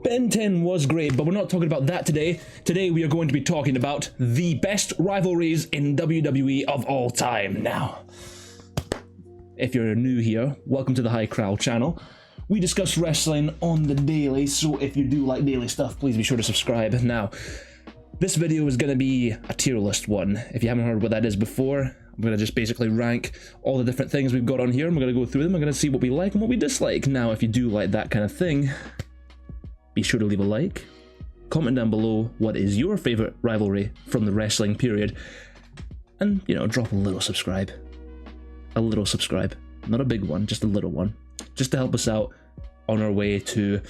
Ben 10 was great, but we're not talking about that today. Today we are going to be talking about the best rivalries in WWE of all time. Now, if you're new here, welcome to the High Crowl channel. We discuss wrestling on the daily, so if you do like daily stuff, please be sure to subscribe. Now, this video is going to be a tier list one. If you haven't heard what that is before, I'm going to just basically rank all the different things we've got on here, and we're going to go through them. We're going to see what we like and what we dislike. Now, if you do like that kind of thing, be sure to leave a like, comment down below what is your favorite rivalry from the wrestling period, and, you know, drop a little subscribe. A little subscribe. Not a big one, just a little one. Just to help us out on our way to,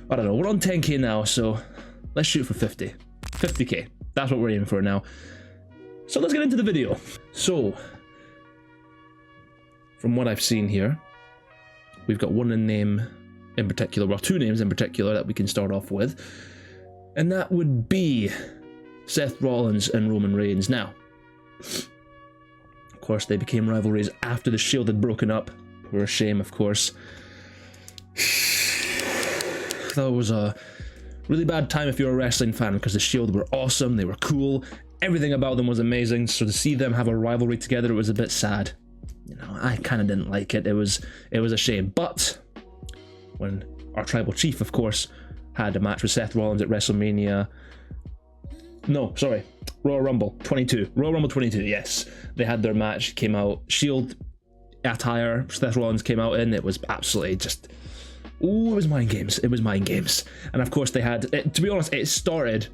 I don't know, we're on 10k now, so let's shoot for 50. 50k. That's what we're aiming for now. So let's get into the video. So, from what I've seen here, we've got one name in particular, well, two names in particular that we can start off with, and that would be Seth Rollins and Roman Reigns. Now, of course, they became rivalries after the Shield had broken up. Poor shame, of course. That was a really bad time if you're a wrestling fan, because the Shield were awesome, they were cool, everything about them was amazing, so to see them have a rivalry together, it was a bit sad. You know, I kind of didn't like it. It was a shame. But when our tribal chief, of course, had a match with Seth Rollins at WrestleMania, no, sorry, Royal Rumble 22, Royal Rumble 22, yes, they had their match, came out, Shield attire, Seth Rollins came out in, it was absolutely just, ooh, it was mind games, it was mind games. And of course they had, to be honest, it started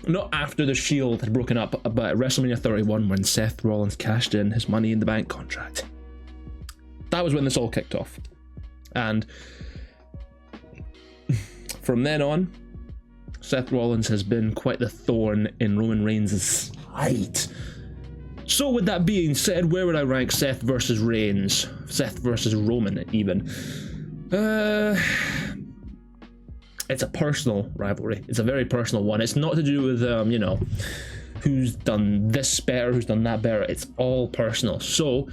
not after the Shield had broken up, but at WrestleMania 31 when Seth Rollins cashed in his Money in the Bank contract. That was when this all kicked off. And from then on, Seth Rollins has been quite the thorn in Roman Reigns' side. So with that being said, where would I rank Seth versus Reigns? Seth versus Roman, even. It's a personal rivalry. It's a very personal one. It's not to do with, you know, who's done this better, who's done that better. It's all personal. So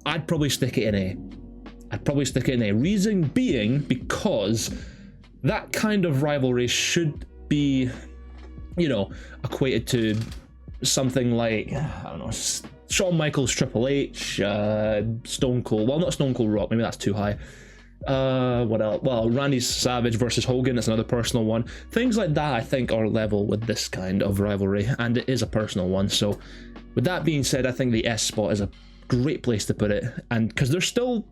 I'd probably stick it in A. I'd probably stick it in A. Reason being because that kind of rivalry should be, you know, equated to something like, I don't know, Shawn Michaels, Triple H, Stone Cold, well, not Stone Cold Rock, maybe that's too high. What else? Well, Randy Savage versus Hogan, that's another personal one. Things like that I think are level with this kind of rivalry, and it is a personal one. So with that being said, I think the S spot is a great place to put it, and because they're still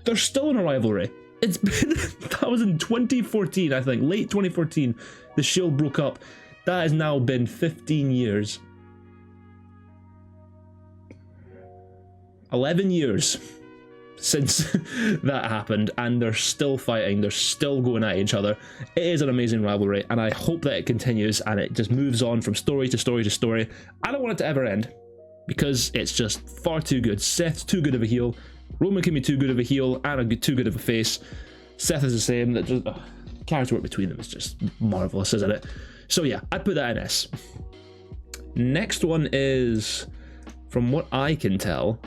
in a rivalry. It's been, that was in 2014, I think, late 2014, the Shield broke up. That has now been 15 years. 11 years since that happened, and they're still fighting, they're still going at each other. It is an amazing rivalry, and I hope that it continues, and it just moves on from story to story to story. I don't want it to ever end, because it's just far too good. Seth's too good of a heel. Roman can be too good of a heel and too good of a face. Seth is the same. That just character work between them is just marvelous, isn't it? So yeah, I'd put that in S. Next one is, from what I can tell,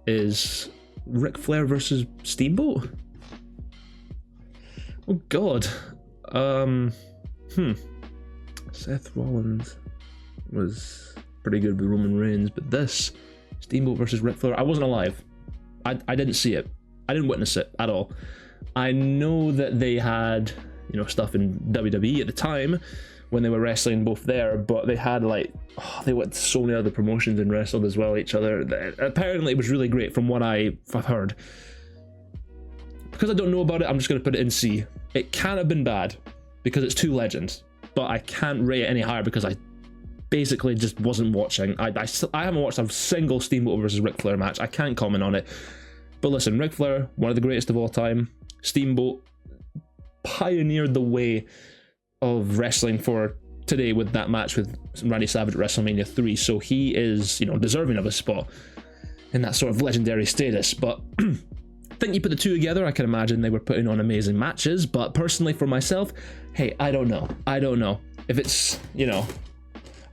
is Ric Flair versus Steamboat. Oh God. Seth Rollins was pretty good with Roman Reigns, but this Steamboat versus Ric Flair, I wasn't alive. I didn't see it. I didn't witness it at all. I know that they had, you know, stuff in WWE at the time when they were wrestling both there, but they had like, they went to so many other promotions and wrestled as well each other. Apparently it was really great from what I've heard. Because I don't know about it, I'm just going to put it in C. It can't have been bad because it's two legends, but I can't rate it any higher because I basically just wasn't watching. I haven't watched a single Steamboat versus Ric Flair match. I can't comment on it. But listen, Ric Flair, one of the greatest of all time. Steamboat pioneered the way of wrestling for today with that match with Randy Savage at WrestleMania 3. So he is, you know, deserving of a spot in that sort of legendary status. But I think you put the two together, I can imagine they were putting on amazing matches. But personally for myself, hey, I don't know. I don't know if it's, you know,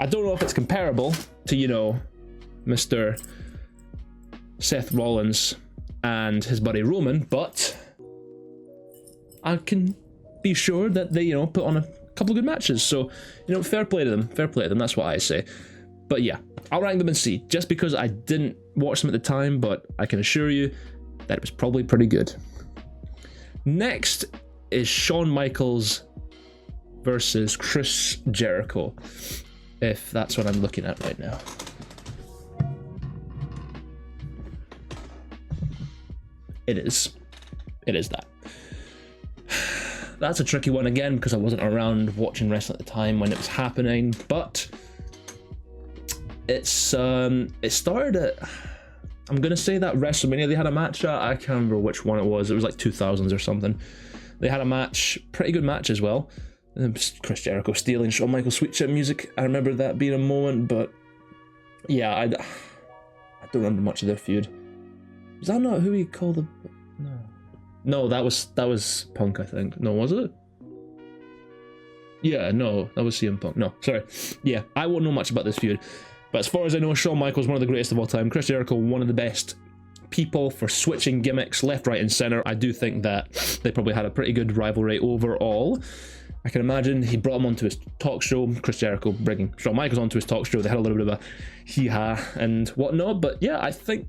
I don't know if it's comparable to, you know, Mr. Seth Rollins and his buddy Roman, but I can be sure that they, you know, put on a couple of good matches. So, you know, fair play to them. Fair play to them. That's what I say. But yeah, I'll rank them in C, just because I didn't watch them at the time, but I can assure you that it was probably pretty good. Next is Shawn Michaels versus Chris Jericho, if that's what I'm looking at right now. It is that. That's a tricky one again, because I wasn't around watching wrestling at the time when it was happening, but it started at, I'm gonna say that WrestleMania they had a match at, I can't remember which one it was like 2000s or something. They had a match, pretty good match as well. Chris Jericho stealing Shawn Michaels' Sweet Chin Music. I remember that being a moment, but yeah, I don't remember much of their feud. Was that not who he called the... No, that was Punk, I think. No, was it? Yeah, no, that was CM Punk. No, sorry. Yeah, I won't know much about this feud. But as far as I know, Shawn Michaels, one of the greatest of all time. Chris Jericho, one of the best people for switching gimmicks left, right, and center. I do think that they probably had a pretty good rivalry overall. I can imagine he brought him onto his talk show, Chris Jericho bringing Shawn Michaels onto his talk show. They had a little bit of a hee-ha and whatnot. But yeah, I think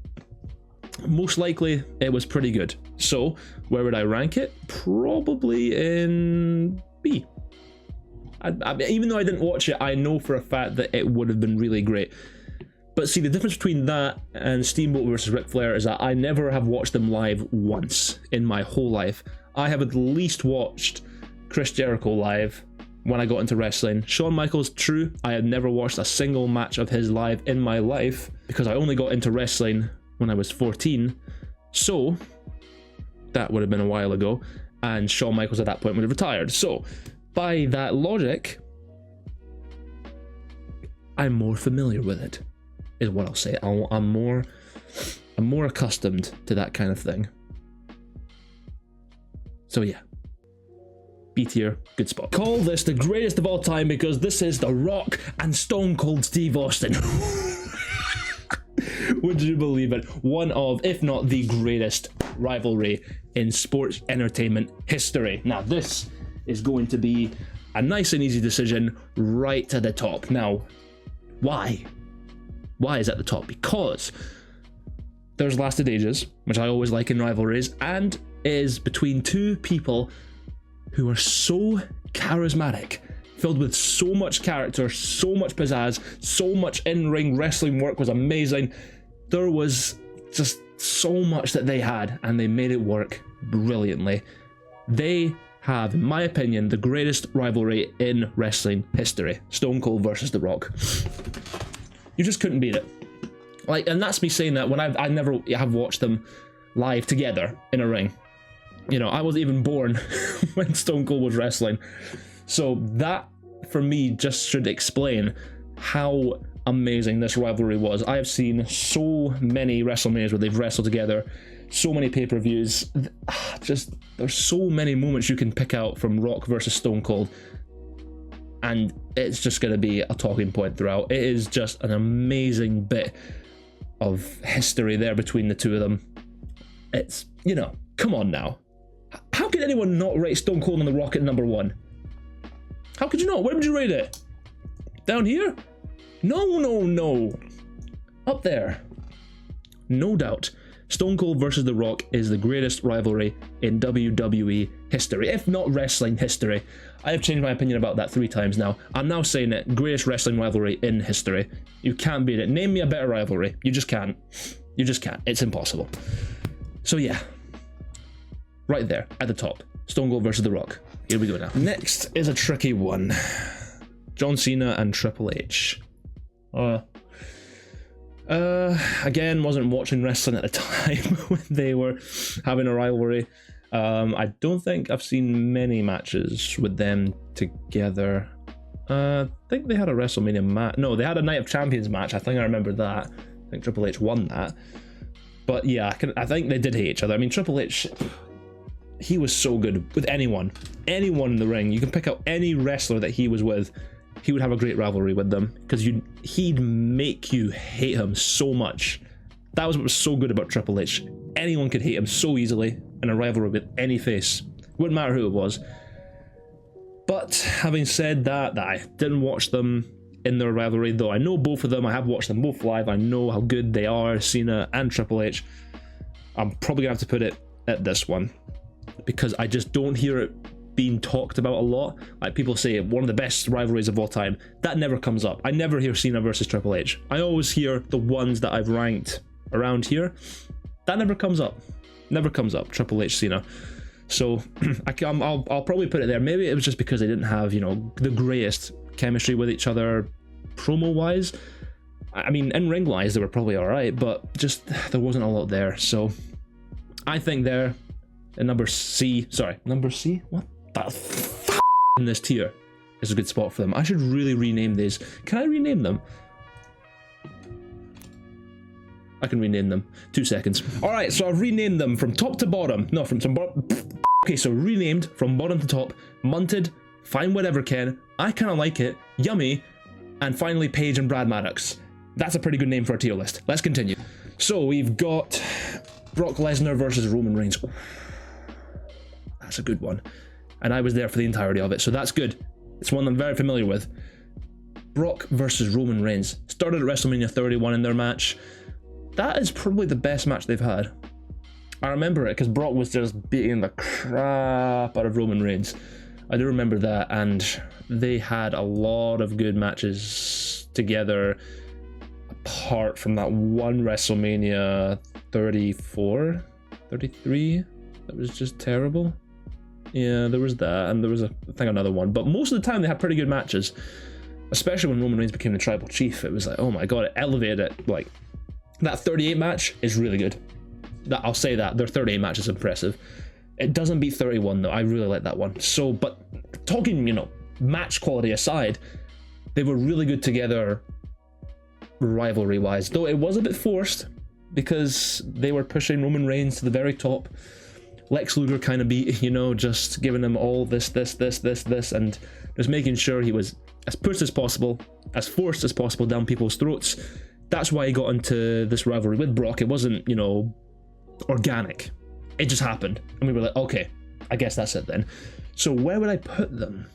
most likely it was pretty good. So where would I rank it? Probably in B. Even though I didn't watch it, I know for a fact that it would have been really great. But see, the difference between that and Steamboat versus Ric Flair is that I never have watched them live once in my whole life. I have at least watched Chris Jericho live when I got into wrestling. Shawn Michaels, true, I had never watched a single match of his live in my life because I only got into wrestling when I was 14. So that would have been a while ago, and Shawn Michaels at that point would have retired. So by that logic, I'm more familiar with it, is what I'll say. I'm more accustomed to that kind of thing. So yeah, B tier, good spot. Call this the greatest of all time because this is The Rock and Stone Cold Steve Austin. Would you believe it? One of, if not the greatest rivalry in sports entertainment history. Now this is going to be a nice and easy decision right to the top. Now, why? Why is it at the top? Because there's lasted ages, which I always like in rivalries, and is between two people who are so charismatic, filled with so much character, so much pizzazz, so much in-ring wrestling work was amazing. There was just so much that they had, and they made it work brilliantly. They have, in my opinion, the greatest rivalry in wrestling history. Stone Cold versus The Rock. You just couldn't beat it. Like, and that's me saying that when I never have watched them live together in a ring. You know, I wasn't even born when Stone Cold was wrestling. So that, for me, just should explain how amazing this rivalry was. I have seen so many WrestleManias where they've wrestled together, so many pay-per-views. Just, there's so many moments you can pick out from Rock versus Stone Cold, and it's just going to be a talking point throughout. It is just an amazing bit of history there between the two of them. It's, you know, come on now. How could anyone not rate Stone Cold and The Rock at number 1? How could you not? Where would you rate it? Down here? No. Up there. No doubt. Stone Cold versus The Rock is the greatest rivalry in WWE history, if not wrestling history. I have changed my opinion about that 3 times now. I'm now saying it, greatest wrestling rivalry in history. You can't beat it. Name me a better rivalry. You just can't. You just can't. It's impossible. So yeah, right there at the top. Stone Cold versus The Rock. Here we go now. Next is a tricky one. John Cena and Triple H. Again, wasn't watching wrestling at the time when they were having a rivalry. I don't think I've seen many matches with them together. I think they had a WrestleMania match. No, they had a Night of Champions match. I think I remember that. I think Triple H won that. But yeah, I think they did hate each other. I mean, Triple H, he was so good with anyone in the ring. You can pick out any wrestler that he was with. He would have a great rivalry with them because he'd make you hate him so much. That was what was so good about Triple H. Anyone could hate him so easily in a rivalry with any face. Wouldn't matter who it was. But having said that, I didn't watch them in their rivalry, though I know both of them. I have watched them both live. I know how good they are, Cena and Triple H. I'm probably gonna have to put it at this one because I just don't hear it being talked about a lot. Like, people say one of the best rivalries of all time. That never comes up. I never hear Cena versus Triple H. I always hear the ones that I've ranked around here. That never comes up. Never comes up. Triple H, Cena. So I'll probably put it there. Maybe it was just because they didn't have, you know, the greatest chemistry with each other promo wise. I mean, in ring wise they were probably all right, but just there wasn't a lot there. So I think they're in number C. What the in this tier is a good spot for them. I should really rename these. Can I rename them? I can rename them. 2 seconds. All right, so I've renamed them from top to bottom. No, from bottom. Okay, so renamed from bottom to top. Munted, Fine Whatever Ken, I Kinda Like It, Yummy, and finally Paige and Brad Maddox. That's a pretty good name for a tier list. Let's continue. So we've got Brock Lesnar versus Roman Reigns. Ooh, that's a good one. And I was there for the entirety of it, so that's good. It's one I'm very familiar with. Brock versus Roman Reigns. Started at WrestleMania 31 in their match. That is probably the best match they've had. I remember it because Brock was just beating the crap out of Roman Reigns. I do remember that, and they had a lot of good matches together apart from that one WrestleMania 34, 33 that was just terrible. Yeah, there was that, and there was I think another one, but most of the time they had pretty good matches, especially when Roman Reigns became the tribal chief. It was like, oh my god, it elevated it. Like, that 38 match is really good. I'll say that their 38 match is impressive. It doesn't beat 31 though. I really like that one. So, but talking, you know, match quality aside, they were really good together rivalry wise, though it was a bit forced because they were pushing Roman Reigns to the very top. Lex Luger kind of beat, you know, just giving him all this, and just making sure he was as pushed as possible, as forced as possible down people's throats. That's why he got into this rivalry with Brock. It wasn't, you know, organic. It just happened. And we were like, okay, I guess that's it then. So where would I put them?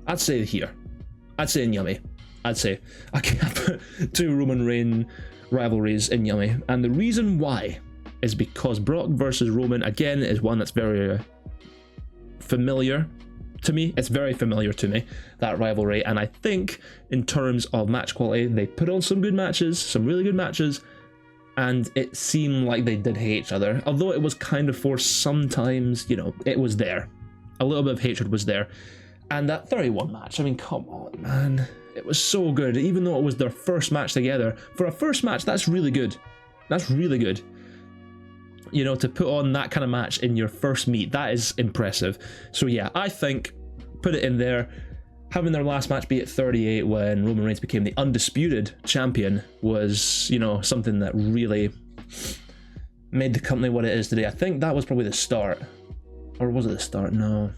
I'd say here. I'd say in Yummy. I'd say I can't put 2 Roman Reigns rivalries in Yummy. And the reason why is because Brock versus Roman, again, is one that's very familiar to me. It's very familiar to me, that rivalry. And I think in terms of match quality, they put on some good matches, some really good matches, and it seemed like they did hate each other. Although it was kind of forced sometimes, you know, it was there. A little bit of hatred was there. And that 31 match, I mean, come on, man. It was so good, even though it was their first match together. For a first match, that's really good. That's really good. You know, to put on that kind of match in your first meet, that is impressive. So yeah, I think, put it in there. Having their last match be at 38 when Roman Reigns became the undisputed champion was, you know, something that really made the company what it is today. I think that was probably the start. Or was it the start? No.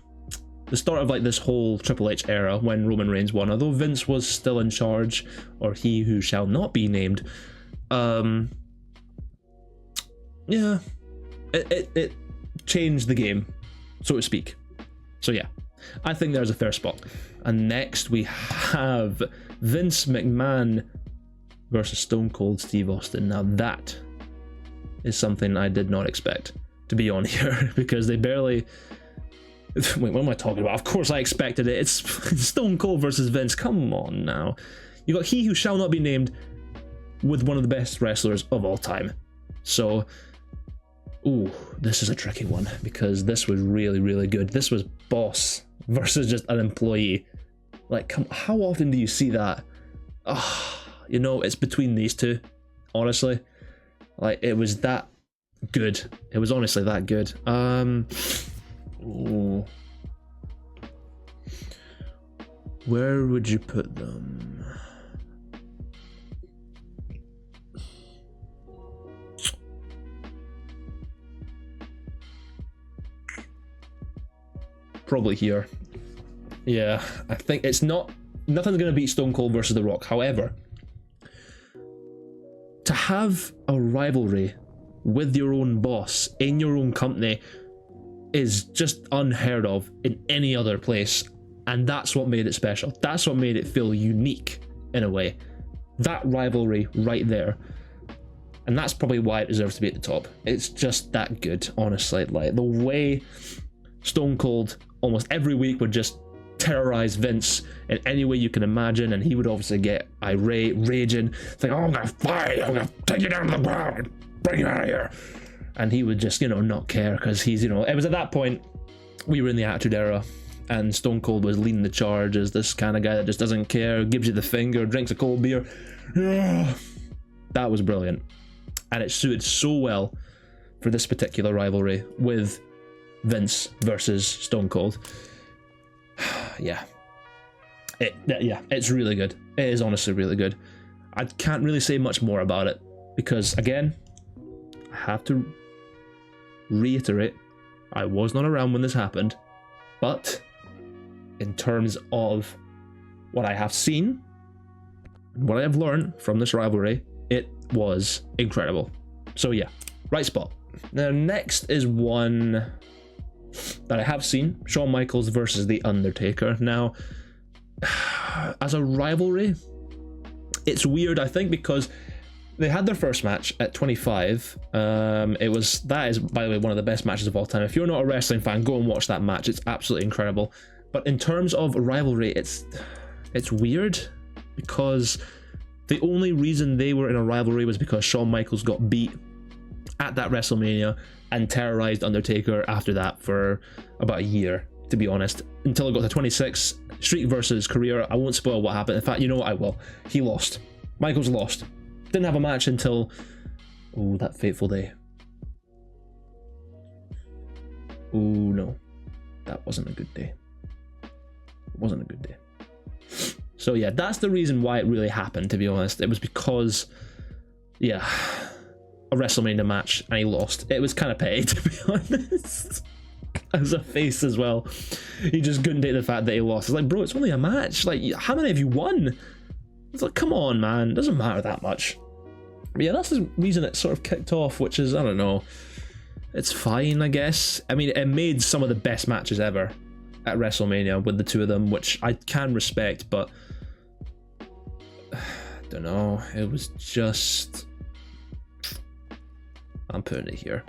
The start of like this whole Triple H era when Roman Reigns won, although Vince was still in charge, or he who shall not be named. Yeah, it changed the game, so to speak. So yeah, I think there's a fair spot. And next we have Vince McMahon versus Stone Cold Steve Austin. Now that is something I did not expect to be on here because they barely... Wait, what am I talking about? Of course I expected it. It's Stone Cold versus Vince. Come on now. You got he who shall not be named with one of the best wrestlers of all time. So, ooh, this is a tricky one because this was really, really good. This was boss versus just an employee. Like, how often do you see that? You know, it's between these two, honestly. Like, it was that good. It was honestly that good. Ooh. Where would you put them? Probably here. Yeah, I think it's not... Nothing's going to beat Stone Cold versus The Rock. However, to have a rivalry with your own boss in your own company is just unheard of in any other place, and that's what made it special. That's what made it feel unique in a way. That rivalry right there. And that's probably why it deserves to be at the top. It's just that good, honestly. Like, the way Stone Cold almost every week would just terrorize Vince in any way you can imagine, and he would obviously get irate, raging. It's like, oh, I'm gonna fight, I'm gonna take you down to the ground and bring you out of here. And he would just, not care, because he's, it was at that point, we were in the Attitude Era, and Stone Cold was leading the charge as this kind of guy that just doesn't care, gives you the finger, drinks a cold beer. That was brilliant. And it suited so well for this particular rivalry with Vince versus Stone Cold. Yeah, it's really good. It is honestly really good. I can't really say much more about it because, again, I have to reiterate, I was not around when this happened, but in terms of what I have seen, what I have learned from this rivalry, it was incredible. So yeah, right spot. Now next is one that I have seen, Shawn Michaels versus The Undertaker. Now, as a rivalry, it's weird, I think, because they had their first match at 25. That is, by the way, one of the best matches of all time. If you're not a wrestling fan, go and watch that match. It's absolutely incredible. But in terms of rivalry, it's weird because the only reason they were in a rivalry was because Shawn Michaels got beat at that WrestleMania and terrorized Undertaker after that for about a year, to be honest, until it got to 26. Streak versus career. I won't spoil what happened. In fact, you know what? I will. He lost. Michaels lost. Didn't have a match until, that fateful day. No, that wasn't a good day. It wasn't a good day. So yeah, that's the reason why it really happened, to be honest. It was because, yeah, a WrestleMania match and he lost. It was kind of petty, to be honest. As a face as well. He just couldn't take the fact that he lost. It's like, bro, it's only a match. Like, how many have you won? It's like, come on, man. It doesn't matter that much. But yeah, that's the reason it sort of kicked off, which is, I don't know. It's fine, I guess. I mean, it made some of the best matches ever at WrestleMania with the two of them, which I can respect, but I don't know. It was just, I'm putting it here.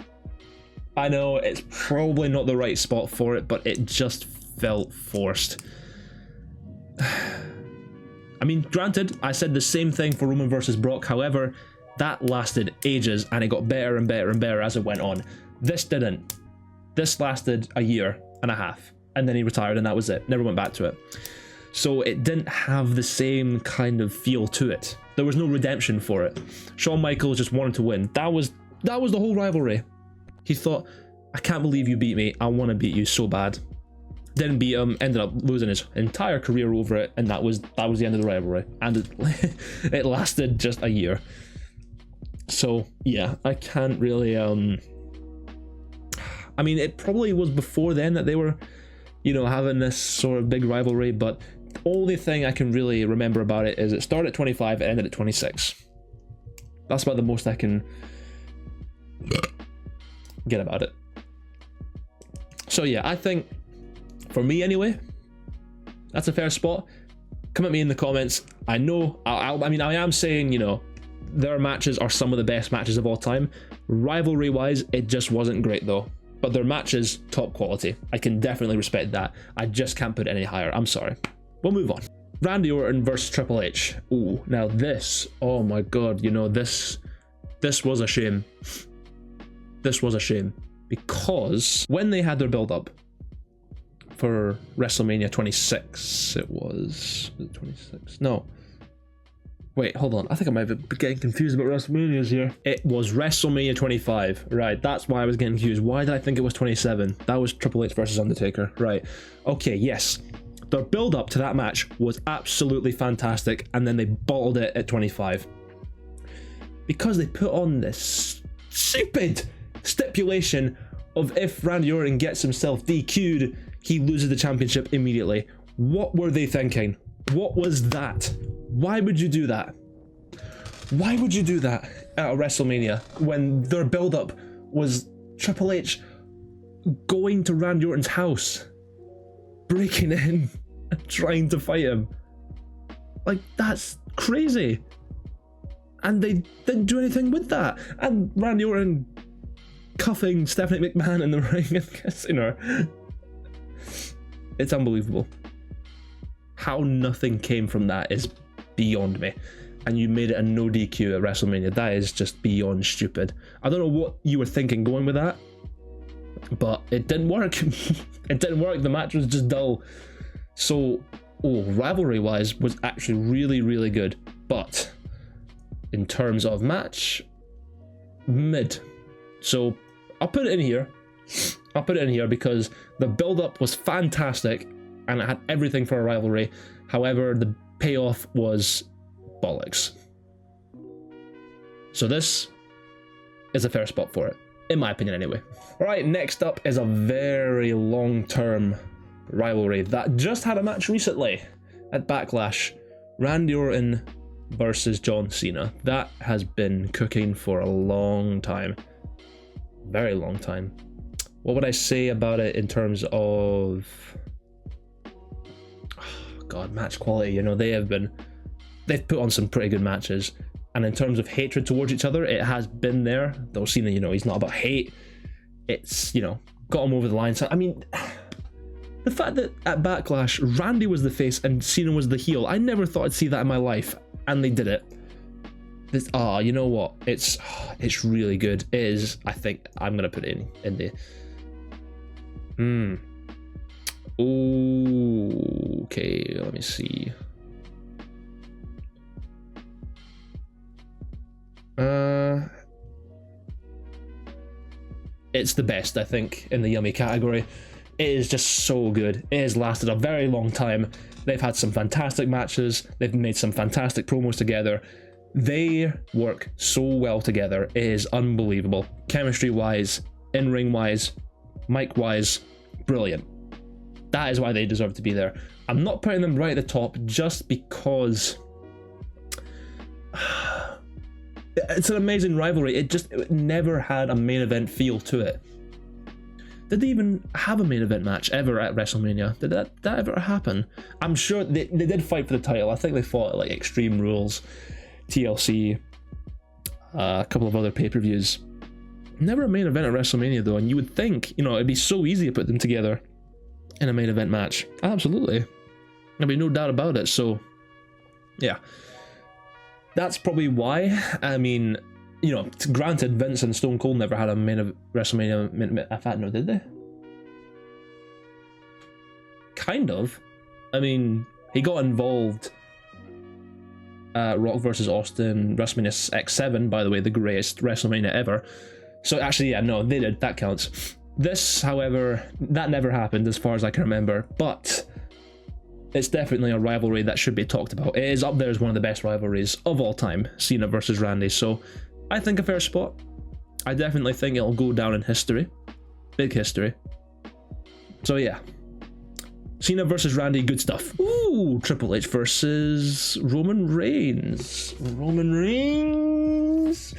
I know it's probably not the right spot for it, but it just felt forced. I mean, granted, I said the same thing for Roman versus Brock. However, that lasted ages and it got better and better and better as it went on. This didn't. This lasted a year and a half, and then he retired and that was it. Never went back to it. So it didn't have the same kind of feel to it. There was no redemption for it. Shawn Michaels just wanted to win. That was the whole rivalry. He thought, I can't believe you beat me. I want to beat you so bad. Didn't beat him. Ended up losing his entire career over it, and that was the end of the rivalry. And it lasted just a year. So yeah, I can't really. I mean, it probably was before then that they were, having this sort of big rivalry. But the only thing I can really remember about it is it started at 25, it ended at 26. That's about the most I can get about it. So yeah, I think for me anyway, that's a fair spot. Come at me in the comments. I know, I am saying, their matches are some of the best matches of all time. Rivalry wise, it just wasn't great though. But their matches, top quality. I can definitely respect that. I just can't put it any higher. I'm sorry. We'll move on. Randy Orton versus Triple H. Ooh, now this, oh my god, this was a shame. This was a shame because when they had their build-up for WrestleMania 26, it was 26? No. Wait, hold on. I think I might be getting confused about WrestleManias here. It was WrestleMania 25. Right, that's why I was getting confused. Why did I think it was 27? That was Triple H versus Undertaker. Right. Okay, yes. Their build-up to that match was absolutely fantastic, and then they bottled it at 25. Because they put on this stupid stipulation of if Randy Orton gets himself DQ'd, he loses the championship immediately. What were they thinking? What was that? Why would you do that? Why would you do that at a WrestleMania when their build-up was Triple H going to Randy Orton's house, breaking in and trying to fight him. Like, that's crazy. And they didn't do anything with that. And Randy Orton cuffing Stephanie McMahon in the ring and kissing her. It's unbelievable. How nothing came from that is beyond me. And you made it a no DQ at WrestleMania. That is just beyond stupid. I don't know what you were thinking going with that, but it didn't work. It didn't work. The match was just dull. So, rivalry wise was actually really, really good. But in terms of match, mid. So I'll put it in here. I'll put it in here because the build-up was fantastic and it had everything for a rivalry. However, the payoff was bollocks. So this is a fair spot for it, in my opinion anyway. Alright, next up is a very long-term rivalry that just had a match recently at Backlash. Randy Orton versus John Cena. That has been cooking for a long time. Very long time. What would I say about it in terms of... Oh God, match quality. You know, they've put on some pretty good matches. And in terms of hatred towards each other, it has been there. Though Cena, you know, he's not about hate. It's, you know, got him over the line. So, I mean, the fact that at Backlash, Randy was the face and Cena was the heel, I never thought I'd see that in my life. And they did it. This, you know what? It's really good. It is, I think, I'm going to put it in there. Okay, let me see. It's the best, I think, in the yummy category. It is just so good. It has lasted a very long time. They've had some fantastic matches. They've made some fantastic promos together. They work so well together. It is unbelievable. Chemistry-wise, in-ring wise, mic-wise, brilliant. That is why they deserve to be there. I'm not putting them right at the top just because it's an amazing rivalry. It never had a main event feel to it. Did they even have a main event match ever at WrestleMania? Did that ever happen? I'm sure they did fight for the title. I think they fought at like Extreme Rules, TLC, a couple of other pay-per-views. Never a main event at WrestleMania though, and you would think, you know, it'd be so easy to put them together in a main event match. Absolutely. There'd be no doubt about it. So, yeah. That's probably why. I mean, you know, granted, Vince and Stone Cold never had a WrestleMania. In fact, no, did they? Kind of. I mean, he got involved. Rock versus Austin, WrestleMania X7, by the way, the greatest WrestleMania ever. So actually, yeah, no, they did. That counts. This, however, that never happened as far as I can remember. But it's definitely a rivalry that should be talked about. It is up there as one of the best rivalries of all time, Cena versus Randy. So I think a fair spot. I definitely think it'll go down in history. Big history. So yeah. Cena versus Randy, good stuff. Ooh, Triple H versus Roman Reigns. Roman Reigns.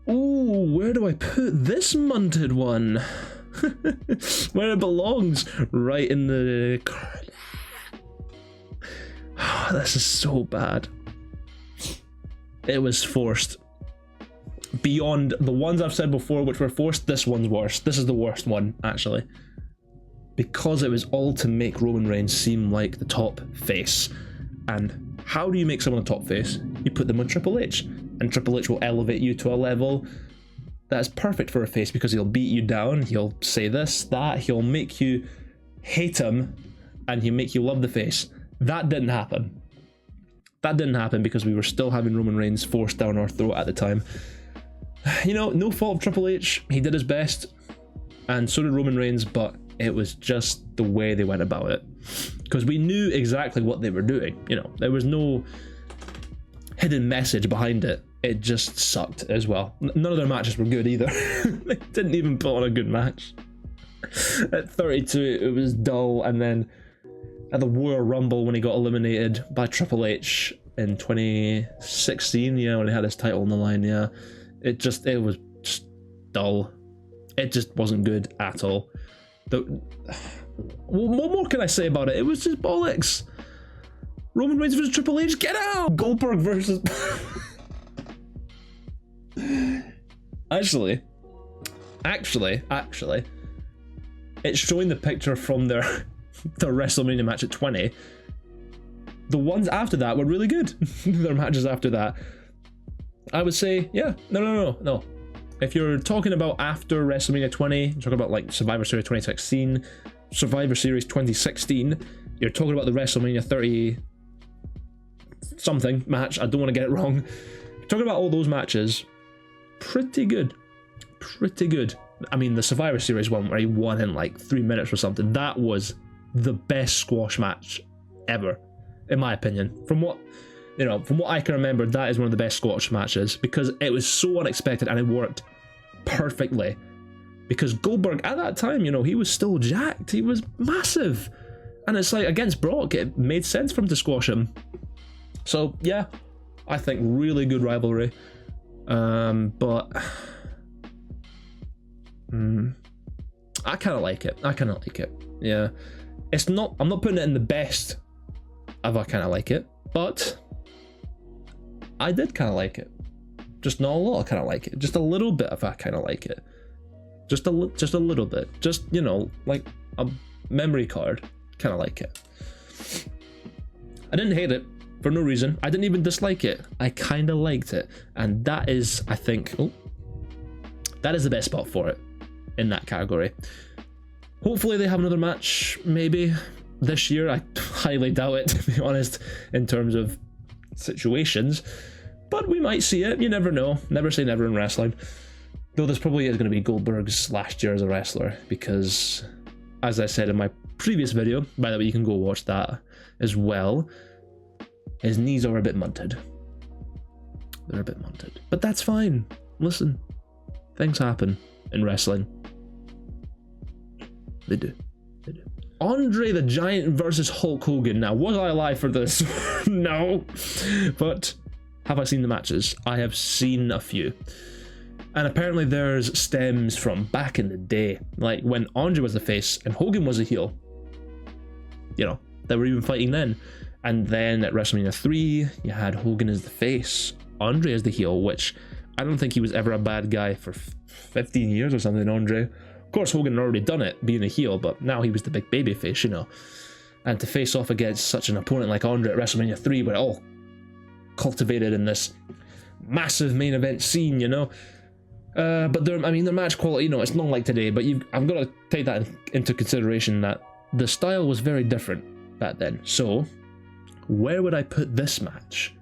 Ooh, where do I put this munted one? Where it belongs. Right in the... Oh, this is so bad. It was forced. Beyond the ones I've said before which were forced, this one's worse. This is the worst one, actually. Because it was all to make Roman Reigns seem like the top face. And how do you make someone a top face? You put them on Triple H. And Triple H will elevate you to a level that's perfect for a face because he'll beat you down, he'll say this, that, he'll make you hate him, and he'll make you love the face. That didn't happen. That didn't happen because we were still having Roman Reigns forced down our throat at the time. You know, no fault of Triple H. He did his best, and so did Roman Reigns, but it was just the way they went about it. Because we knew exactly what they were doing. You know, there was no hidden message behind it. It just sucked as well. None of their matches were good either. They didn't even put on a good match. At 32, it was dull, and then at the Royal Rumble when he got eliminated by Triple H in 2016, yeah, when he had his title on the line, yeah, it was just dull. It just wasn't good at all. What more can I say about it? It was just bollocks. Roman Reigns versus Triple H, get out! Goldberg versus... Actually, it's showing the picture from their WrestleMania match at 20. The ones after that were really good. Their matches after that. I would say, yeah, no. If you're talking about after WrestleMania 20, you're talking about like Survivor Series 2016, Survivor Series 2016, you're talking about the WrestleMania 30 something match, I don't want to get it wrong. You're talking about all those matches, pretty good. I mean, the Survivor Series one where he won in like 3 minutes or something, that was the best squash match ever, in my opinion. From what I can remember, that is one of the best squash matches, because it was so unexpected and it worked perfectly. Because Goldberg at that time, he was still jacked, he was massive, and it's like against Brock, it made sense for him to squash him. So yeah, I think really good rivalry. But I kind of like it. Yeah, I'm not putting it in the best of I kind of like it, but I did kind of like it. Just not a lot of kind of like it. Just a little bit of I kind of like it. Just a little bit. Just, like a memory card. Kind of like it. I didn't hate it for no reason. I didn't even dislike it. I kind of liked it. And that is, I think, that is the best spot for it in that category. Hopefully they have another match, maybe, this year. I highly doubt it, to be honest, in terms of situations. But we might see it. You never know. Never say never in wrestling. Though this probably is going to be Goldberg's last year as a wrestler, because, as I said in my previous video, by the way, you can go watch that as well, his knees are a bit munted. They're a bit munted. But that's fine. Listen, things happen in wrestling. They do. Andre the Giant versus Hulk Hogan. Now, was I alive for this? No. But have I seen the matches? I have seen a few. And apparently there's stems from back in the day, like when Andre was the face and Hogan was a heel. They were even fighting then. And then at WrestleMania 3, you had Hogan as the face, Andre as the heel, which I don't think he was ever a bad guy for 15 years or something, Andre. Of course, Hogan had already done it, being a heel, but now he was the big baby face, And to face off against such an opponent like Andre at WrestleMania 3, where it all cultivated in this massive main event scene, But their match quality, it's not like today, but I've got to take that into consideration, that the style was very different back then. So, where would I put this match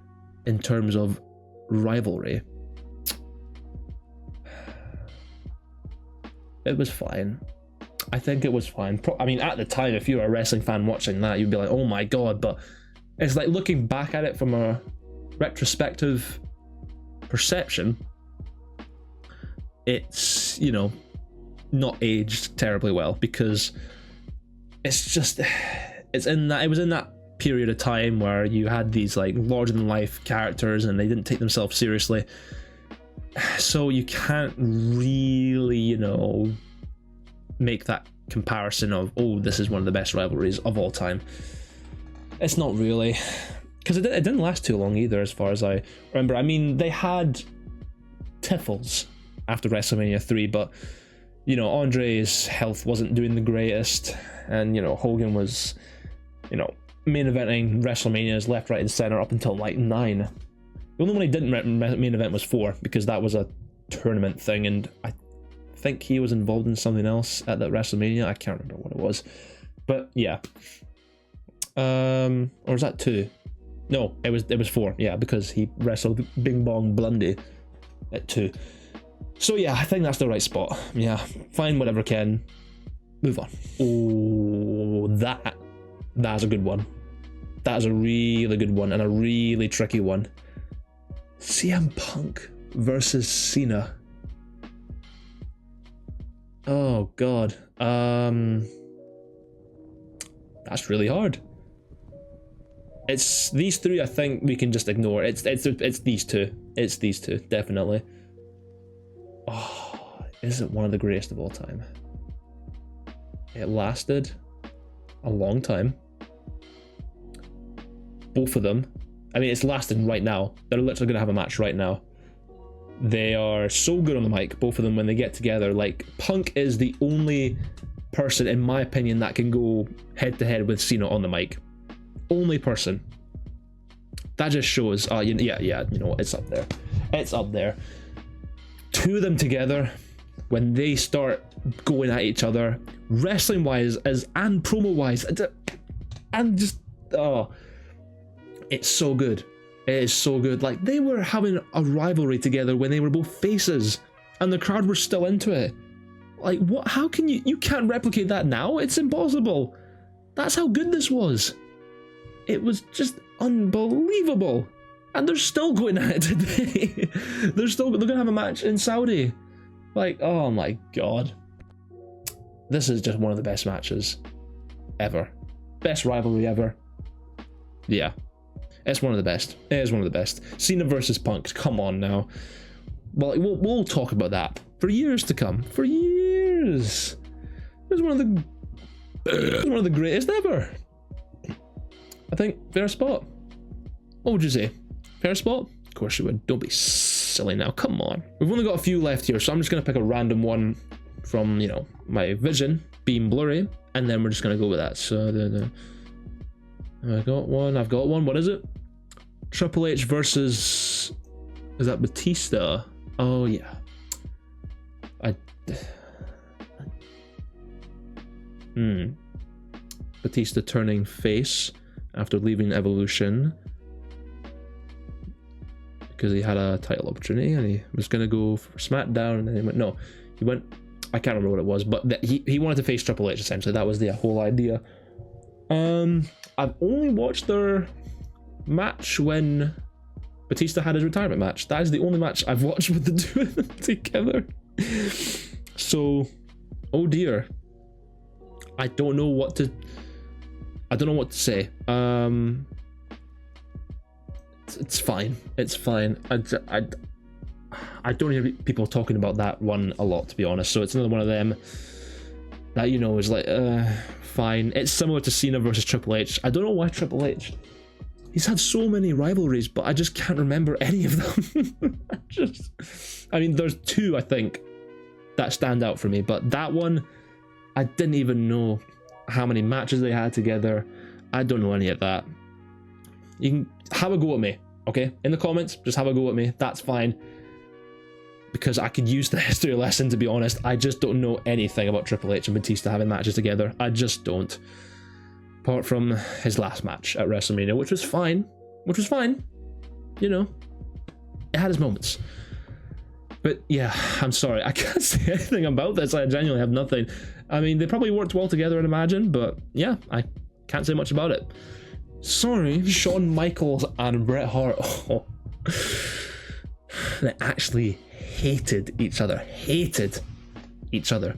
in terms of rivalry? It was fine. I think it was fine. At the time, if you were a wrestling fan watching that, you'd be like, oh my god, but it's like looking back at it from a retrospective perception, it's, not aged terribly well, because it was in that period of time where you had these like larger than life characters and they didn't take themselves seriously, so you can't really make that comparison of, oh, this is one of the best rivalries of all time. It's not really, because it didn't last too long either, as far as I remember. They had tiffles after WrestleMania 3, but Andre's health wasn't doing the greatest, and Hogan was main eventing WrestleManias left, right and center up until like 9. The only one he didn't main event was 4, because that was a tournament thing, and I think he was involved in something else at that WrestleMania. I can't remember what it was, but yeah. Or was that 2? No, it was 4, yeah, because he wrestled Bing Bong Blundy at 2. So yeah, I think that's the right spot. Yeah, fine, whatever, Ken. Move on. Oh, that's a good one. That is a really good one, and a really tricky one. CM Punk versus Cena. Oh god. That's really hard. It's these three. I think we can just ignore. It's these two. It's these two, definitely. Oh, Is it one of the greatest of all time? It lasted a long time. Both of them. I mean, it's lasting right now. They're literally going to have a match right now. They are so good on the mic, both of them, when they get together. Like, Punk is the only person, in my opinion, that can go head to head with Cena on the mic. Only person. That just shows, yeah, you know what, it's up there. It's up there. Two of them together, when they start going at each other, wrestling wise and promo wise, and just, oh, it's so good. It is so good. Like, they were having a rivalry together when they were both faces, and the crowd were still into it. Like, what? How can you can't replicate that now? It's impossible. That's how good this was. It was just unbelievable. And they're still going at it today. They're gonna have a match in Saudi. Like, oh my god. This is just one of the best matches ever. Best rivalry ever. Yeah. It's one of the best. It is one of the best. Cena versus Punk. Come on now. Well, we'll talk about that for years to come. For years. It was one of the greatest ever. I think fair spot. What would you say? Fair spot? Of course you would. Don't be silly now. Come on. We've only got a few left here, so I'm just going to pick a random one from, you know, my vision being blurry, and then we're just going to go with that. So, I've got one. What is it? Triple H versus... Is that Batista? Oh, yeah. Batista turning face after leaving Evolution because he had a title opportunity and he was going to go for SmackDown, and then he went, I can't remember what it was, but he wanted to face Triple H, essentially. That was the whole idea. I've only watched their match when Batista had his retirement match. That is the only match I've watched with the two of them together. So, oh dear. I don't know what to say. It's fine. It's fine. I don't hear people talking about that one a lot, to be honest. So it's another one of them that, you know, is like, fine. It's similar to Cena versus Triple H. I don't know why Triple H. He's had so many rivalries, but I just can't remember any of them. I mean, there's two, I think, that stand out for me, but that one, I didn't even know how many matches they had together. I don't know any of that. You can have a go at me, okay? In the comments, just have a go at me. That's fine. Because I could use the history lesson, to be honest. I just don't know anything about Triple H and Batista having matches together. I just don't. Apart from his last match at WrestleMania, which was fine. You know, it had its moments. But yeah, I'm sorry. I can't say anything about this. I genuinely have nothing. I mean, they probably worked well together, I'd imagine. But yeah, I can't say much about it. Sorry, Shawn Michaels and Bret Hart. Oh. They actually hated each other. Hated each other.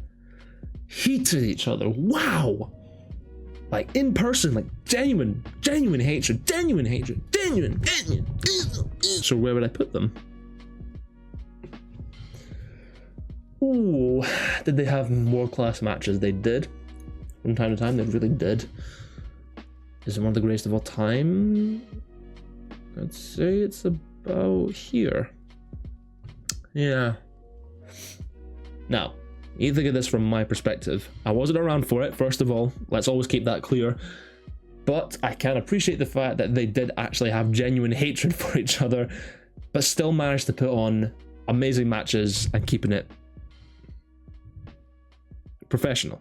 Wow. Like, in person, like, genuine hatred. Genuine. So where would I put them? Ooh, did they have world-class matches? They did. From time to time, they really did. Is it one of the greatest of all time? I'd say it's about here. Yeah. Now, you think of this from my perspective. I wasn't around for it, first of all. Let's always keep that clear. But I can appreciate the fact that they did actually have genuine hatred for each other, but still managed to put on amazing matches and keeping it professional.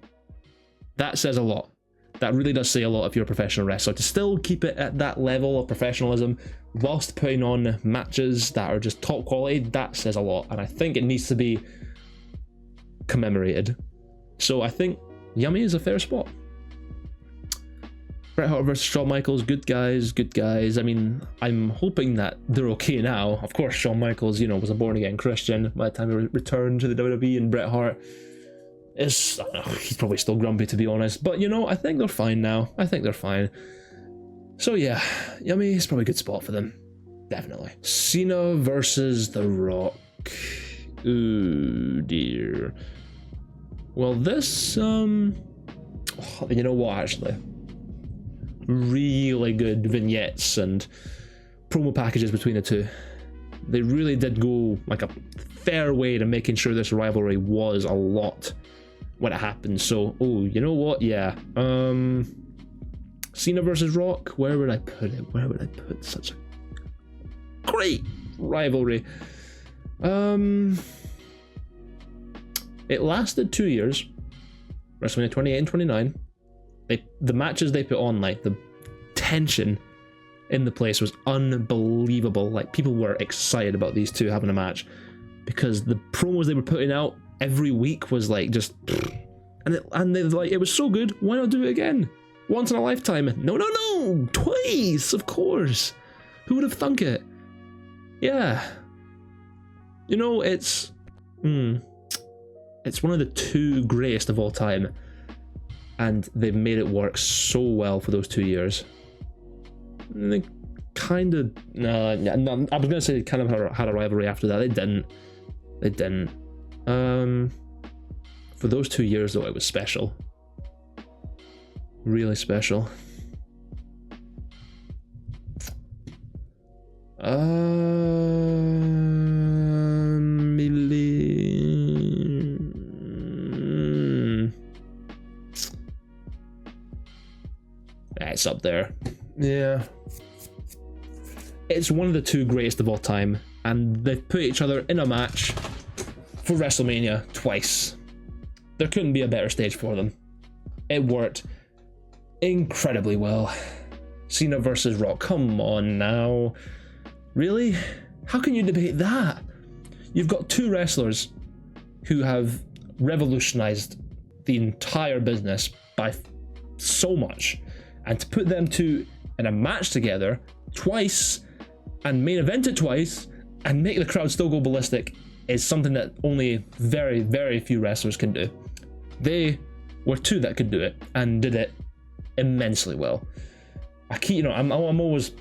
That says a lot. That really does say a lot if you're a professional wrestler. To still keep it at that level of professionalism whilst putting on matches that are just top quality, that says a lot. And I think it needs to be commemorated. So I think Yummy is a fair spot. Bret Hart versus Shawn Michaels, good guys. I mean, I'm hoping that they're okay now. Of course, Shawn Michaels, you know, was a born-again Christian by the time he returned to the WWE, and Bret Hart is, I don't know, he's probably still grumpy, to be honest. But, you know, I think they're fine now. I think they're fine. So, yeah, Yummy is probably a good spot for them. Definitely. Cena versus The Rock. Ooh, dear. Well, this, you know what, actually? Really good vignettes and promo packages between the two. They really did go like a fair way to making sure this rivalry was a lot when it happened. So, oh, you know what? Yeah. Cena versus Rock. Where would I put it? Where would I put such a great rivalry? It lasted 2 years. WrestleMania 28 and 29. The matches they put on, like the tension in the place was unbelievable. Like, people were excited about these two having a match because the promos they were putting out every week was like just, and they like, it was so good. Why not do it again? Once in a lifetime. No, twice, of course. Who would have thunk it? Yeah. You know, it's one of the two greatest of all time, and they've made it work so well for those 2 years. And they kind of, I was gonna say they kind of had a rivalry after that. They didn't. For those 2 years though, it was special. Really special. It's up there. Yeah. It's one of the two greatest of all time, and they've put each other in a match for WrestleMania twice. There couldn't be a better stage for them. It worked incredibly well. Cena versus Rock. Come on now. Really? How can you debate that? You've got two wrestlers who have revolutionized the entire business by so much, and to put them two in a match together twice and main event it twice and make the crowd still go ballistic is something that only very, very few wrestlers can do. They were two that could do it and did it immensely well. I'm always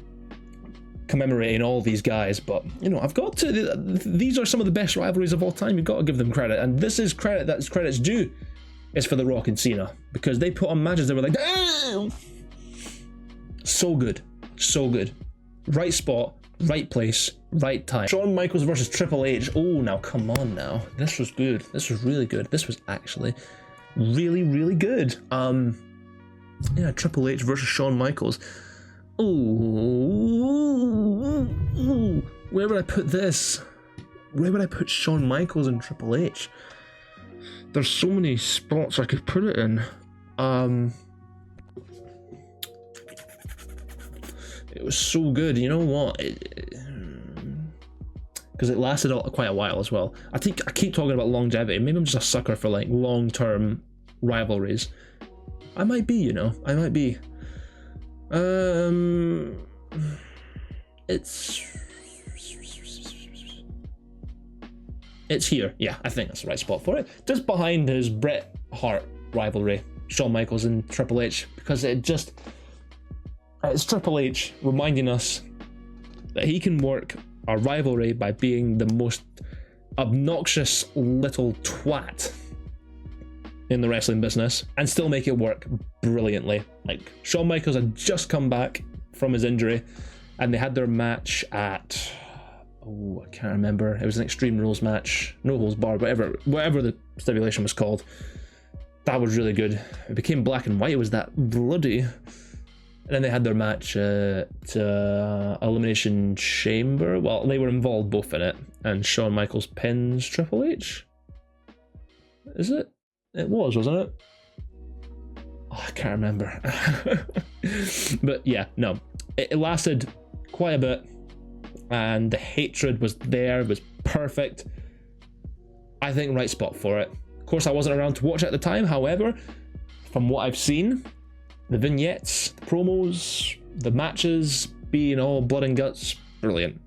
commemorating all these guys, but I've got to. These are some of the best rivalries of all time. You've got to give them credit, and this is credit that's credit's due. Is for The Rock and Cena, because they put on matches that were like, damn! So good, so good. Right spot, right place, right time. Shawn Michaels versus Triple H. Oh, now come on now. This was good. This was really good. This was actually really, really good. Yeah, Triple H versus Shawn Michaels. Oh, where would I put this? Where would I put Shawn Michaels and Triple H? There's so many spots I could put it in. It was so good. You know what? Because it lasted quite a while as well. I think I keep talking about longevity. Maybe I'm just a sucker for like long-term rivalries. I might be, I might be. It's here. Yeah, I think that's the right spot for it. Just behind his Bret Hart rivalry, Shawn Michaels and Triple H, because it's Triple H reminding us that he can work a rivalry by being the most obnoxious little twat in the wrestling business and still make it work brilliantly. Like, Shawn Michaels had just come back from his injury and they had their match at, I can't remember. It was an Extreme Rules match, no holds barred, whatever the stipulation was called. That was really good. It became black and white. It was that bloody. And then they had their match at Elimination Chamber. Well, they were involved both in it, and Shawn Michaels pins Triple H. Is it? It was, wasn't it? Oh, I can't remember. But yeah, no. It lasted quite a bit, and the hatred was there. It was perfect. I think right spot for it. Of course, I wasn't around to watch it at the time. However, from what I've seen, the vignettes, the promos, the matches being all blood and guts, brilliant.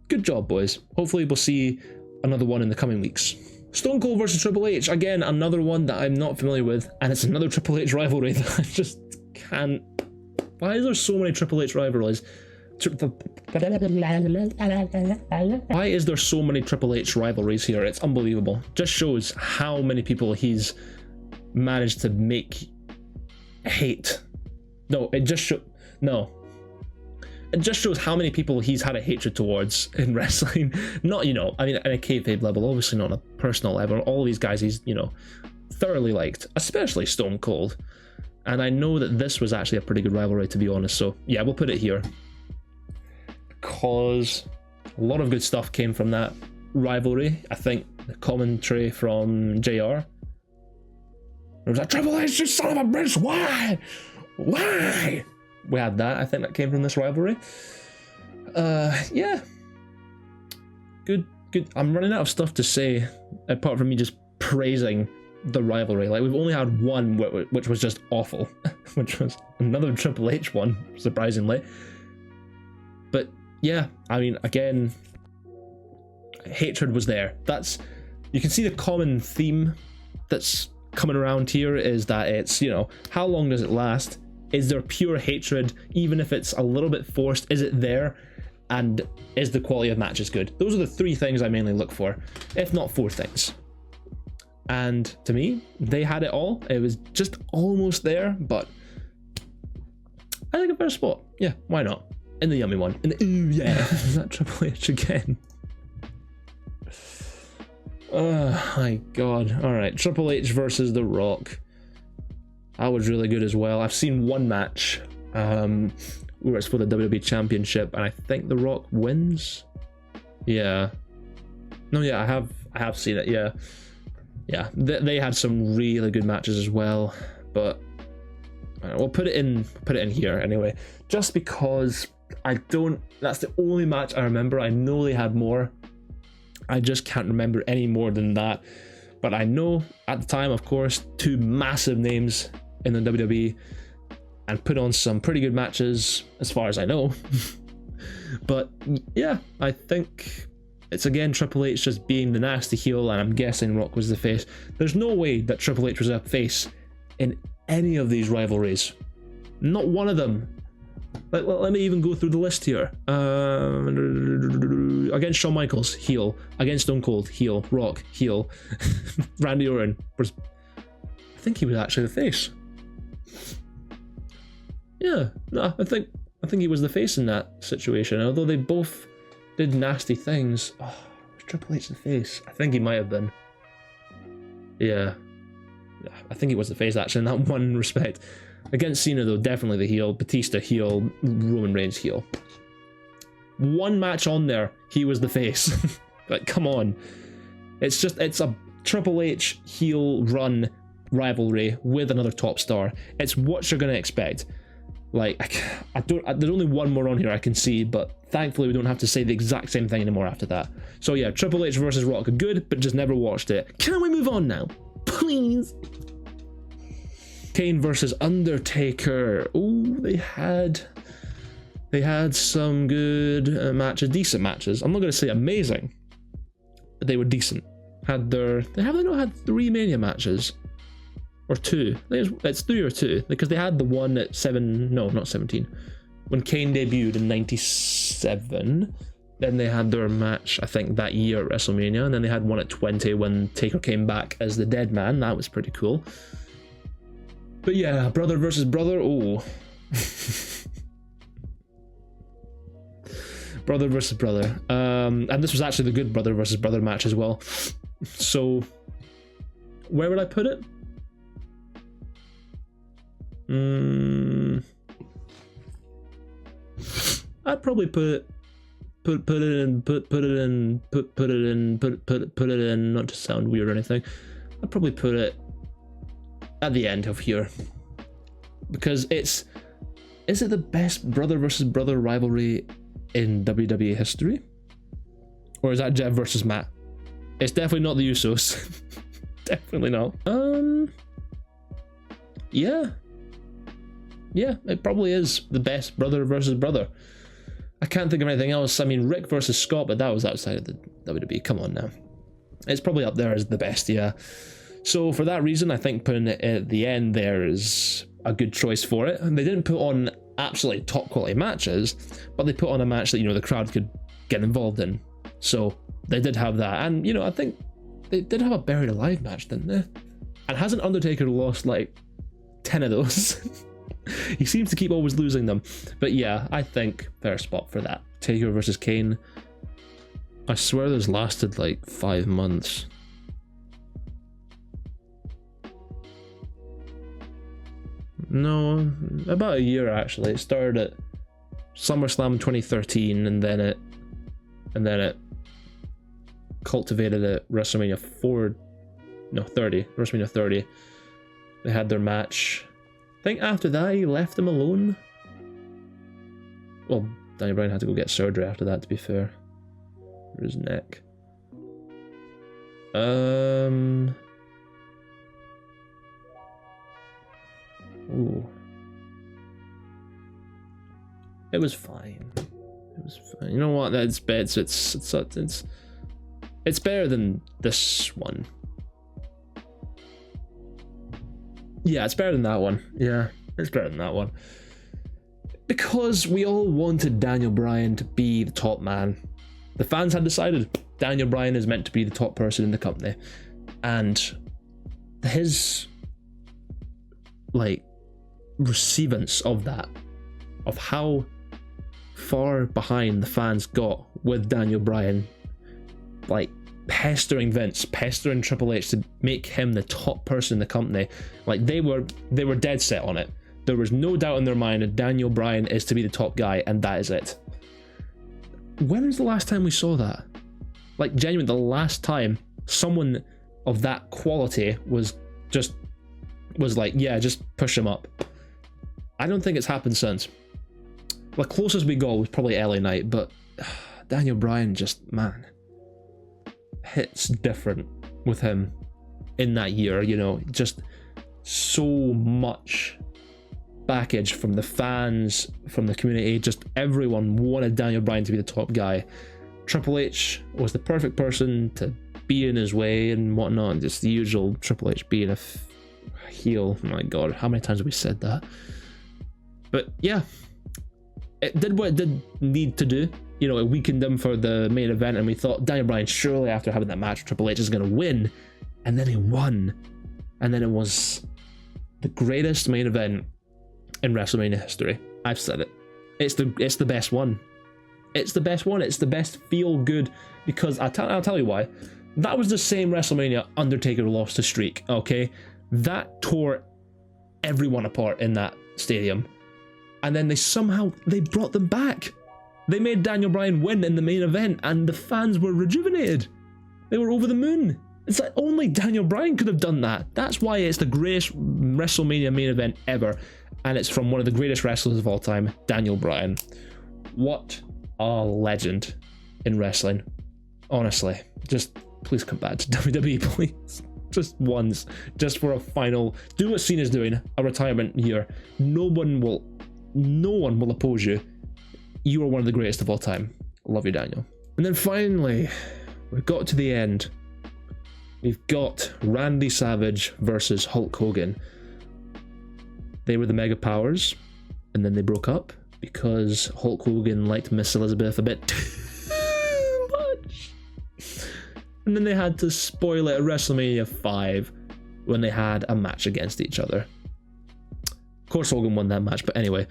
Good job, boys. Hopefully we'll see another one in the coming weeks. Stone Cold versus Triple H, again, another one that I'm not familiar with, and it's another Triple H rivalry that I just can't. Why is there so many Triple H rivalries? Why is there so many Triple H rivalries here? It's unbelievable. Just shows how many people he's managed to make hate. It just shows how many people he's had a hatred towards in wrestling. Not, I mean, at a kayfabe level, obviously not on a personal level. All these guys he's, thoroughly liked, especially Stone Cold. And I know that this was actually a pretty good rivalry, to be honest. So yeah, we'll put it here, because a lot of good stuff came from that rivalry. I think the commentary from JR, it was like, Triple H, you son of a bitch, why? We had that. I think that came from this rivalry. Yeah. Good. I'm running out of stuff to say, apart from me just praising the rivalry. Like, we've only had one which was just awful, which was another Triple H one, surprisingly. But yeah, I mean, again, hatred was there. You can see the common theme that's coming around here is that it's, how long does it last? Is there pure hatred, even if it's a little bit forced? Is it there? And is the quality of matches good? Those are the three things I mainly look for, if not four things. And to me, they had it all. It was just almost there, but I think a better spot. Yeah, why not? In the yummy one. Ooh, yeah. Is that Triple H again? Oh my god. Alright, Triple H versus The Rock. That was really good as well. I've seen one match where it's for the WWE Championship, and I think The Rock wins. Yeah. No, yeah, I have seen it. Yeah. Yeah, they had some really good matches as well, but we'll put it in here anyway, just because that's the only match I remember. I know they had more. I just can't remember any more than that. But I know at the time, of course, two massive names in the WWE and put on some pretty good matches as far as I know. But yeah, I think it's again Triple H just being the nasty heel, and I'm guessing Rock was the face. There's no way that Triple H was a face in any of these rivalries. Not one of them. Let me even go through the list here. Against Shawn Michaels, heel. Against Stone Cold, heel. Rock, heel. Randy Orton was, I think he was actually the face. Yeah, no, I think he was the face in that situation. Although they both did nasty things. Oh, was Triple H the face? I think he might have been. Yeah, I think he was the face actually in that one respect. Against Cena though, definitely the heel. Batista heel. Roman Reigns heel. One match on there, he was the face. Like, come on. It's a Triple H heel run rivalry with another top star. It's what you're gonna expect. Like, there's only one more on here I can see, but thankfully we don't have to say the exact same thing anymore after that. So yeah, Triple H versus Rock, good, but just never watched it. Can we move on now? Please? Kane versus Undertaker. Oh, they had some good matches, decent matches. I'm not going to say amazing, but they were decent. Have they not had 3 Mania matches? Or 2? I think it's 3 or 2, because they had the one at 17, when Kane debuted in 97. Then they had their match, I think, that year at WrestleMania, and then they had one at 20 when Taker came back as the Dead Man. That was pretty cool. But yeah, brother versus brother, oh. Brother versus brother. And this was actually the good brother versus brother match as well. So, where would I put it? I'd probably put it in, not to sound weird or anything. I'd probably put it at the end of here, because is it the best brother versus brother rivalry in WWE history? Or is that Jeff versus Matt? It's definitely not the Usos. Definitely not. Yeah, it probably is the best brother versus brother. I can't think of anything else. I mean, Rick versus Scott, but that was outside of the WWE. Come on now. It's probably up there as the best, yeah. So for that reason, I think putting it at the end there is a good choice for it. And they didn't put on absolutely top quality matches, but they put on a match that, you know, the crowd could get involved in. So they did have that, and, you know, I think they did have a Buried Alive match, didn't they? And hasn't Undertaker lost like 10 of those? He seems to keep always losing them. But yeah, I think fair spot for that. Taker versus Kane. I swear this lasted like 5 months. No, about a year actually. It started at SummerSlam 2013, and then it cultivated at WrestleMania 30. WrestleMania 30. They had their match. I think after that he left them alone. Well, Daniel Bryan had to go get surgery after that, to be fair, for his neck. Ooh. It was fine. It was fine. You know what? It's better than this one. Yeah, it's better than that one. Yeah, it's better than that one. Because we all wanted Daniel Bryan to be the top man. The fans had decided Daniel Bryan is meant to be the top person in the company. And his, like, receivance of that, of how far behind the fans got with Daniel Bryan, like, pestering Vince, pestering Triple H to make him the top person in the company. Like, they were dead set on it. There was no doubt in their mind that Daniel Bryan is to be the top guy, and that is it. When was the last time we saw that? Like, genuinely, the last time someone of that quality was like, yeah, just push him up. I don't think it's happened since. The closest we got was probably LA Knight, but Daniel Bryan just, man, hits different with him in that year, you know, just so much baggage from the fans, from the community, just everyone wanted Daniel Bryan to be the top guy. Triple H was the perfect person to be in his way and whatnot, and just the usual Triple H being a heel. Oh my god, how many times have we said that? But yeah, it did what it did need to do. You know, it weakened them for the main event, and we thought Daniel Bryan, surely after having that match, Triple H is going to win. And then he won. And then it was the greatest main event in WrestleMania history. I've said it. It's the best one. It's the best one. It's the best feel good, because I'll tell you why. That was the same WrestleMania Undertaker lost to streak, okay? That tore everyone apart in that stadium. And then they brought them back. They made Daniel Bryan win in the main event, and the fans were rejuvenated. They were over the moon. It's like only Daniel Bryan could have done that. That's why it's the greatest WrestleMania main event ever, and it's from one of the greatest wrestlers of all time, Daniel Bryan. What a legend in wrestling. Honestly, just please come back to WWE, please. Just once, just for a final. Do what Cena's doing, a retirement year. No one will oppose you. You are one of the greatest of all time. Love you, Daniel. And then finally, we've got to the end. We've got Randy Savage versus Hulk Hogan. They were the Mega Powers, and then they broke up because Hulk Hogan liked Miss Elizabeth a bit too much. And then they had to spoil it at WrestleMania 5 when they had a match against each other. Of course, Hogan won that match, but anyway.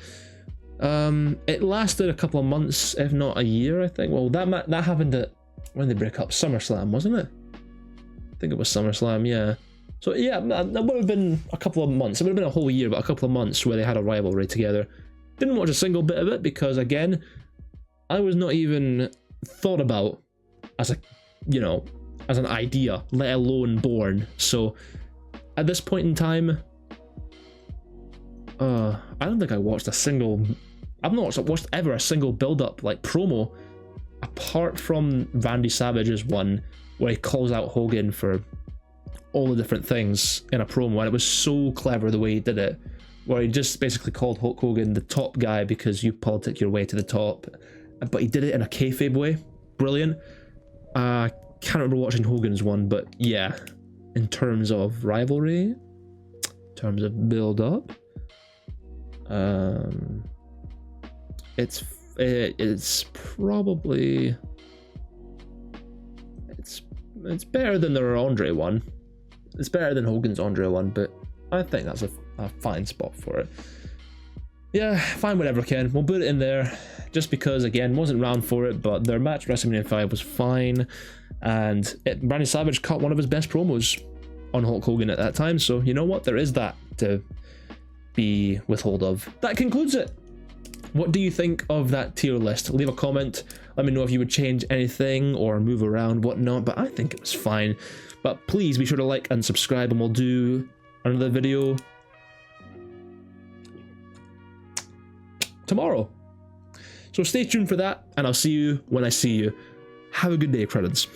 It lasted a couple of months, if not a year, I think. Well, that happened at, when they break up, SummerSlam, wasn't it? I think it was SummerSlam, yeah. So yeah, that would have been a couple of months. It would have been a whole year, but a couple of months where they had a rivalry together. Didn't watch a single bit of it because, again, I was not even thought about as an idea, let alone born. So at this point in time, I don't think I watched I've not watched ever a single build-up, like, promo, apart from Randy Savage's one, where he calls out Hogan for all the different things in a promo, and it was so clever the way he did it, where he just basically called Hulk Hogan the top guy because you politic your way to the top, but he did it in a kayfabe way. Brilliant. I can't remember watching Hogan's one, but yeah, in terms of rivalry, in terms of build-up, it's probably it's better than their Andre one. It's better than Hogan's Andre one, but I think that's a fine spot for it. Yeah, fine, whatever, Ken. We'll put it in there just because, again, wasn't round for it, but their match WrestleMania 5 was fine, and Randy Savage cut one of his best promos on Hulk Hogan at that time, so you know what? There is that to be withhold of. That concludes it. What do you think of that tier list? Leave a comment. Let me know if you would change anything or move around, whatnot, but I think it was fine. But please be sure to like and subscribe, and we'll do another video tomorrow. So stay tuned for that, and I'll see you when I see you. Have a good day, credits.